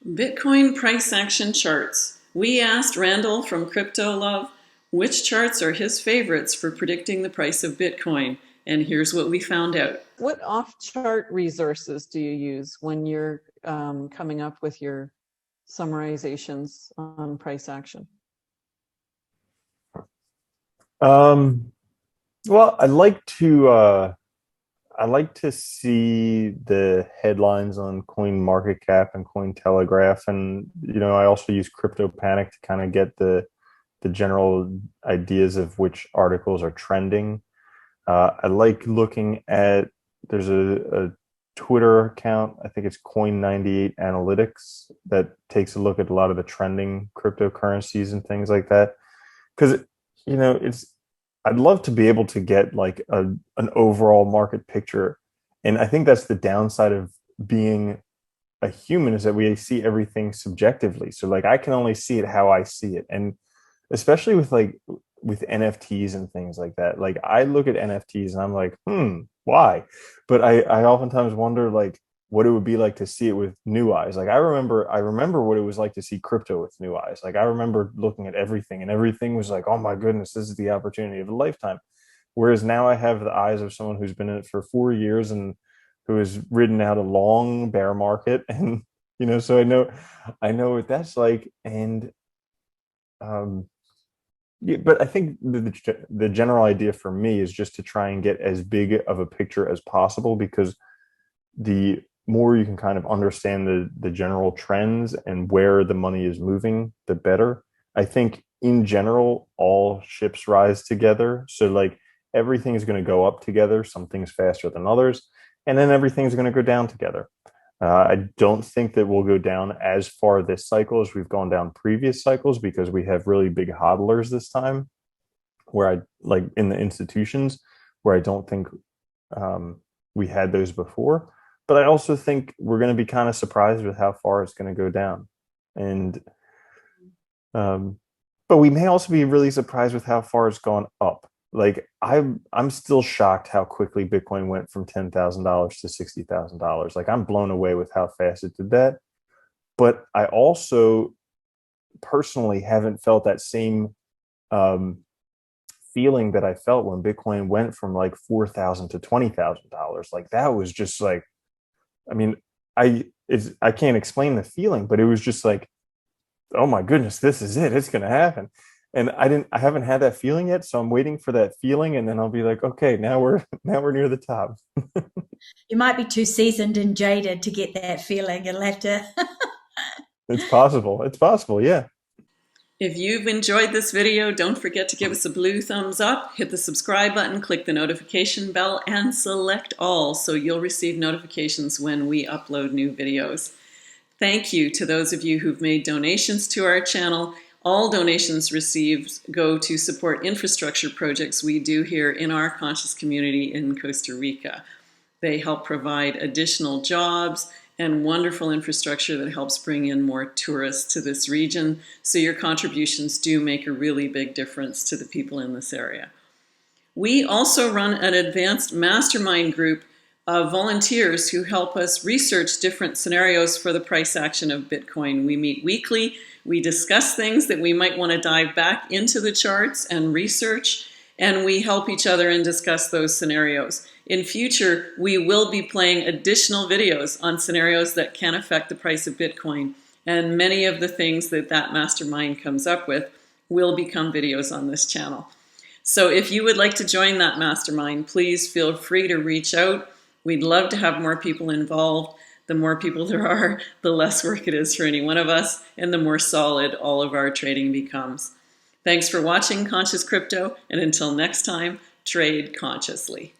Bitcoin price action charts. We asked Randall from Crypto Love which charts are his favorites for predicting the price of Bitcoin, and here's what we found out. What off-chart resources do you use when you're coming up with your summarizations on price action? Well, I like to see the headlines on CoinMarketCap and Cointelegraph, and I also use CryptoPanic to kind of get the general ideas of which articles are trending. I like looking at there's a Twitter account, I think it's Coin98 Analytics, that takes a look at a lot of the trending cryptocurrencies and things like that. Because I'd love to be able to get like an overall market picture. And I think that's the downside of being a human, is that we see everything subjectively. So like I can only see it how I see it. And especially with NFTs and things like that. Like I look at NFTs and I'm like, why? But I oftentimes wonder like what it would be like to see it with new eyes. Like I remember what it was like to see crypto with new eyes. Like I remember looking at everything and everything was like, oh my goodness, this is the opportunity of a lifetime. Whereas now I have the eyes of someone who's been in it for 4 years and who has ridden out a long bear market. And, so I know what that's like. And, yeah, but I think the general idea for me is just to try and get as big of a picture as possible, because the more you can kind of understand the general trends and where the money is moving, the better. I think in general, all ships rise together. So like everything is going to go up together, some things faster than others, and then everything's going to go down together. I don't think that we'll go down as far this cycle as we've gone down previous cycles, because we have really big hodlers this time, where I like in the institutions where I don't think we had those before. But I also think we're going to be kind of surprised with how far it's going to go down. And but we may also be really surprised with how far it's gone up. Like I'm still shocked how quickly Bitcoin went from $10,000 to $60,000. Like I'm blown away with how fast it did that. But I also personally haven't felt that same feeling that I felt when Bitcoin went from like $4,000 to $20,000. Like that was just like, I mean, I can't explain the feeling, but it was just like, oh my goodness, this is it. It's going to happen. And I haven't had that feeling yet. So I'm waiting for that feeling. And then I'll be like, okay, now we're near the top. You might be too seasoned and jaded to get that feeling. You'll have to. It's possible. It's possible. Yeah. If you've enjoyed this video, don't forget to give us a blue thumbs up, hit the subscribe button, click the notification bell, and select all so you'll receive notifications when we upload new videos. Thank you to those of you who've made donations to our channel. All donations received go to support infrastructure projects we do here in our conscious community in Costa Rica. They help provide additional jobs and wonderful infrastructure that helps bring in more tourists to this region. So your contributions do make a really big difference to the people in this area. We also run an advanced mastermind group of volunteers who help us research different scenarios for the price action of Bitcoin. We meet weekly. We discuss things that we might want to dive back into the charts and research, and we help each other and discuss those scenarios. In future, we will be playing additional videos on scenarios that can affect the price of Bitcoin, and many of the things that mastermind comes up with will become videos on this channel. So if you would like to join that mastermind, please feel free to reach out. We'd love to have more people involved. The more people there are, the less work it is for any one of us, and the more solid all of our trading becomes. Thanks for watching Conscious Crypto, and until next time, trade consciously.